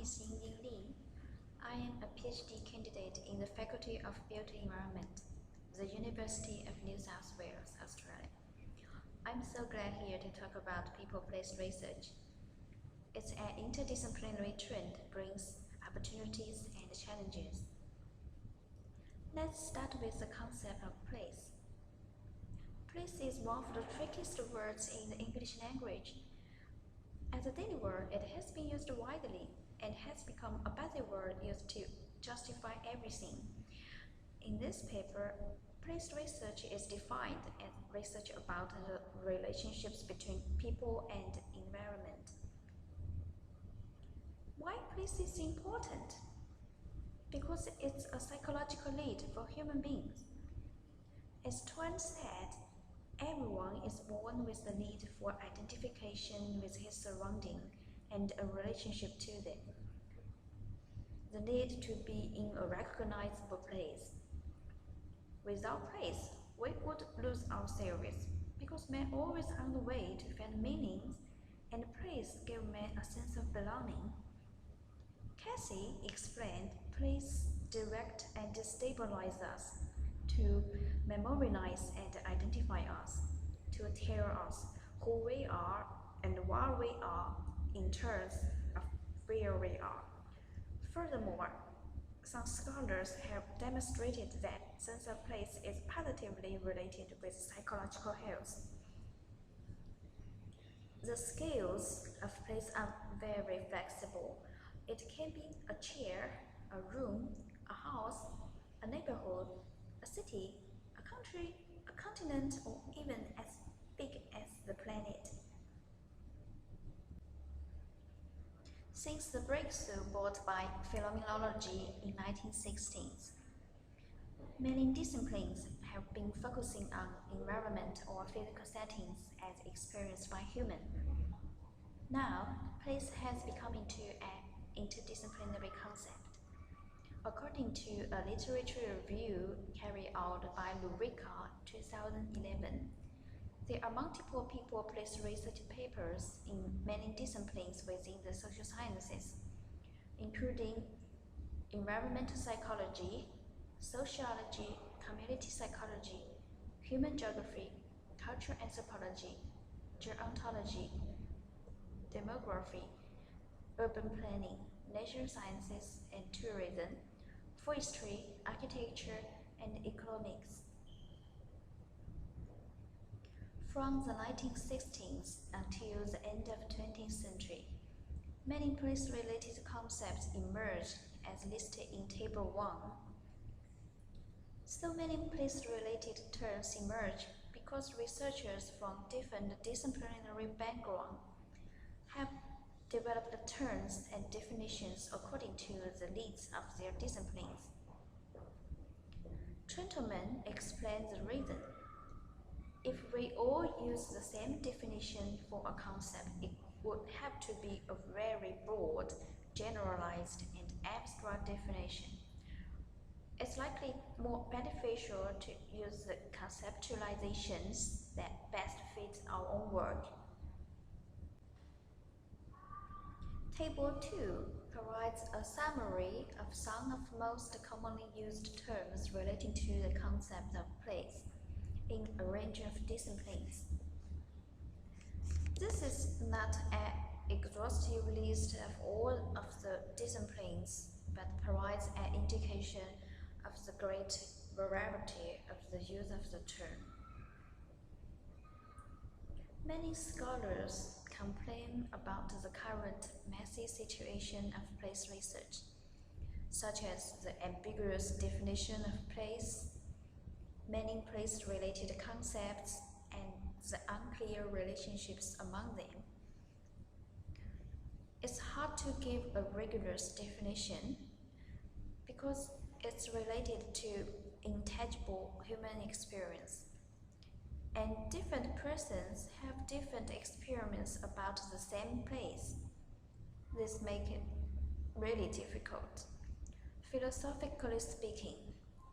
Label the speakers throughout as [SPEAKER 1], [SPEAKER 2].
[SPEAKER 1] is Ying Li. I am a PhD candidate in the Faculty of Built Environment, the University of New South Wales, Australia. I'm so glad here to talk about people-place research. It's an interdisciplinary trend that brings opportunities and challenges. Let's start with the concept of place. Place is one of the trickiest words in the English language. As a daily word, it has been used widely and has become a buzzword used to justify everything. In this paper, place research is defined as research about the relationships between people and environment. Why place is important? Because it's a psychological need for human beings. As Twain said, everyone is born with the need for identification with his surrounding and a relationship to them. The need to be in a recognizable place. Without place, we would lose ourselves, because men are always on the way to find meanings, and place gives men a sense of belonging. Cassie explained place direct and stabilize us, to memorialize and identify us, to tell us who we are and what we are in terms of where we are. Furthermore, some scholars have demonstrated that sense of place is positively related with psychological health. The scales of place are very flexible. It can be a chair, a room, a house, a neighborhood, a city, a country, a continent, or even as big as the planet. Since the breakthrough brought by phenomenology in 1960s, many disciplines have been focusing on environment or physical settings as experienced by humans. Now, place has become into an interdisciplinary concept. According to a literature review carried out by Lurica 2011, there are multiple people-place research papers in many disciplines within the social sciences, including environmental psychology, sociology, community psychology, human geography, cultural anthropology, gerontology, demography, urban planning, nature sciences and tourism, forestry, architecture, and economics. From the 1960s until the end of the 20th century, many place-related concepts emerged as listed in Table 1. So many place-related terms emerged because researchers from different disciplinary backgrounds have developed the terms and definitions according to the needs of their disciplines. Gentlemen explained the reason. If we all use the same definition for a concept, it would have to be a very broad, generalized, and abstract definition. It's likely more beneficial to use the conceptualizations that best fit our own world. Table 2 provides a summary of some of the most commonly used terms relating to the concept of place in a range of disciplines. This is not an exhaustive list of all of the disciplines, but provides an indication of the great variety of the use of the term. Many scholars complain about the current messy situation of place research, such as the ambiguous definition of place, many place-related concepts, and the unclear relationships among them. It's hard to give a rigorous definition because it's related to intangible human experience, and different persons have different experiences about the same place. This makes it really difficult. Philosophically speaking,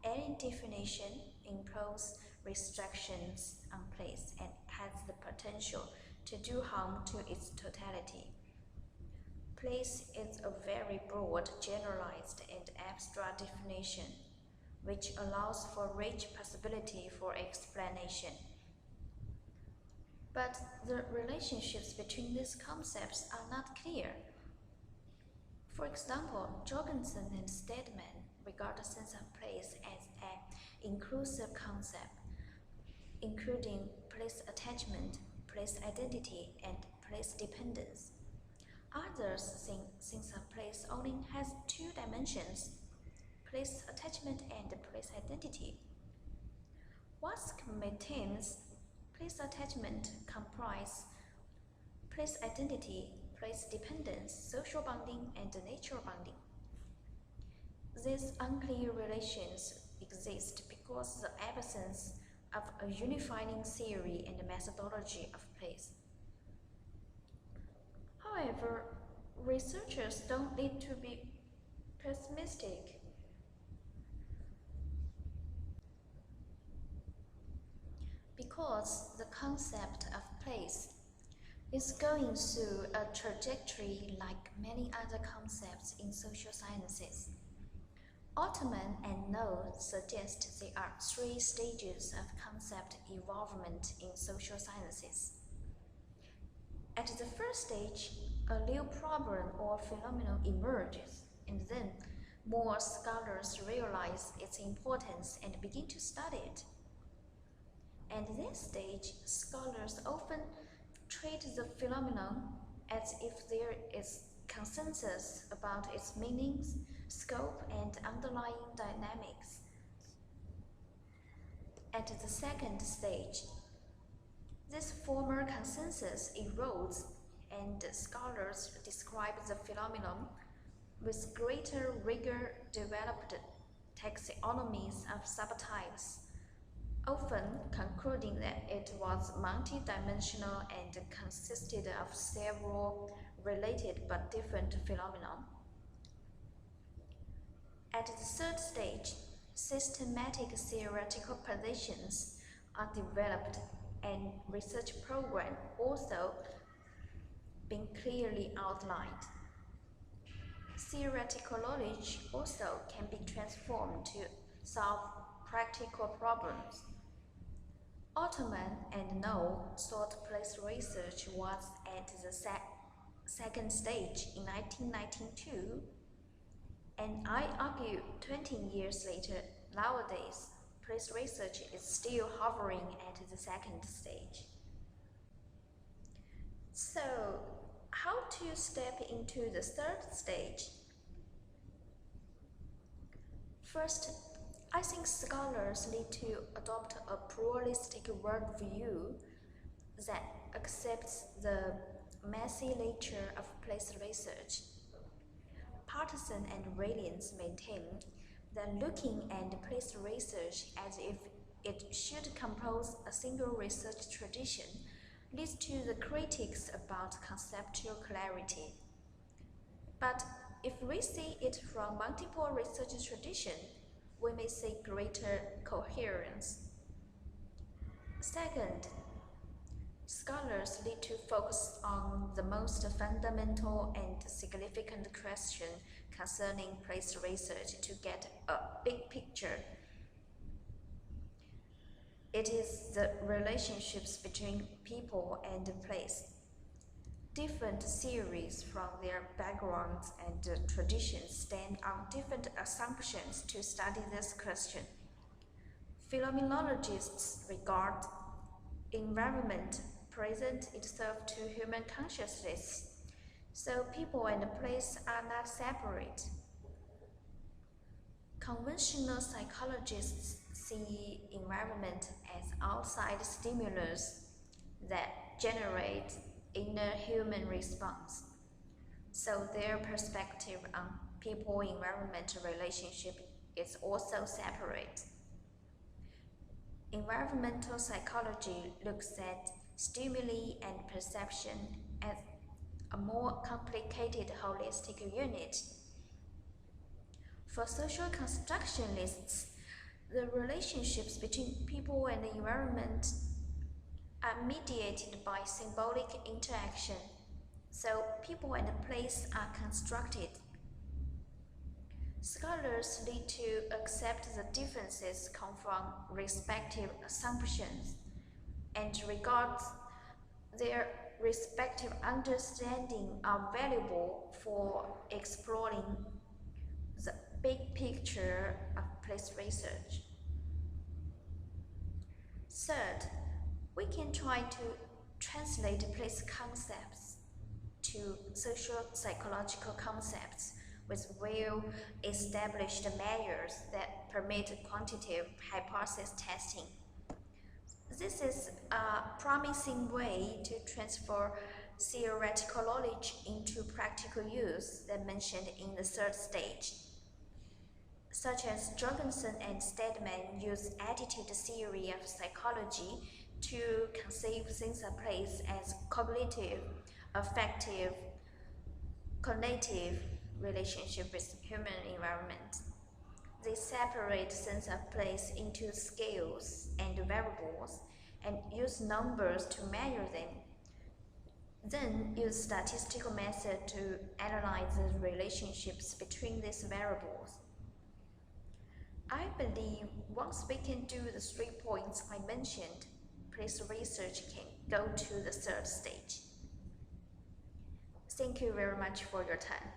[SPEAKER 1] any definition imposes restrictions on place and has the potential to do harm to its totality. Place is a very broad, generalized, and abstract definition, which allows for rich possibility for explanation. But the relationships between these concepts are not clear. For example, Jorgensen and Stedman regard a sense of place as an inclusive concept, including place attachment, place identity, and place dependence. Others think sense of place only has two dimensions, place attachment and place identity. Wask maintains place attachment comprise place identity, place dependence, social bonding, and natural bonding. These unclear relations exist because the absence of a unifying theory and methodology of place. However, researchers don't need to be pessimistic. Because the concept of place is going through a trajectory like many other concepts in social sciences. Altman and Noll suggest there are three stages of concept evolvement in social sciences. At the first stage, a new problem or phenomenon emerges, and then more scholars realize its importance and begin to study it. At this stage, scholars often treat the phenomenon as if there is consensus about its meanings, scope, and underlying dynamics. At the second stage, this former consensus erodes, and scholars describe the phenomenon with greater rigor, developed taxonomies of subtypes, often concluding that it was multidimensional and consisted of several related but different phenomena. At the third stage, systematic theoretical positions are developed and research program also been clearly outlined. Theoretical knowledge also can be transformed to solve practical problems. Altman and Noll thought place research was at the second stage in 1992, and I argue 20 years later, nowadays, place research is still hovering at the second stage. So, how to step into the third stage? First, I think scholars need to adopt a pluralistic worldview that accepts the messy nature of place research. Patterson and Railings maintain that looking at place research as if it should compose a single research tradition leads to the critics about conceptual clarity. But if we see it from multiple research traditions, we may see greater coherence. Second, scholars need to focus on the most fundamental and significant question concerning place research to get a big picture. It is the relationships between people and place. Different theories from their backgrounds and traditions stand on different assumptions to study this question. Phenomenologists regard environment present itself to human consciousness, so people and place are not separate. Conventional psychologists see environment as outside stimulus that generate inner human response, so their perspective on people-environment relationship is also separate. Environmental psychology looks at stimuli and perception as a more complicated holistic unit. For social constructionists, the relationships between people and the environment are mediated by symbolic interaction, So people and place are constructed. Scholars need to accept the differences come from respective assumptions and regard their respective understanding are valuable for exploring the big picture of place research. Third, we can try to translate place concepts to social psychological concepts with well-established measures that permit quantitative hypothesis testing. This is a promising way to transfer theoretical knowledge into practical use that mentioned in the third stage. Such as Jorgensen and Stedman use attitude theory of psychology to conceive sense of place as cognitive, affective, cognitive relationship with human environment. They separate sense of place into scales and variables and use numbers to measure them. Then use statistical method to analyze the relationships between these variables. I believe once we can do the 3 points I mentioned, place research can go to the third stage. Thank you very much for your time.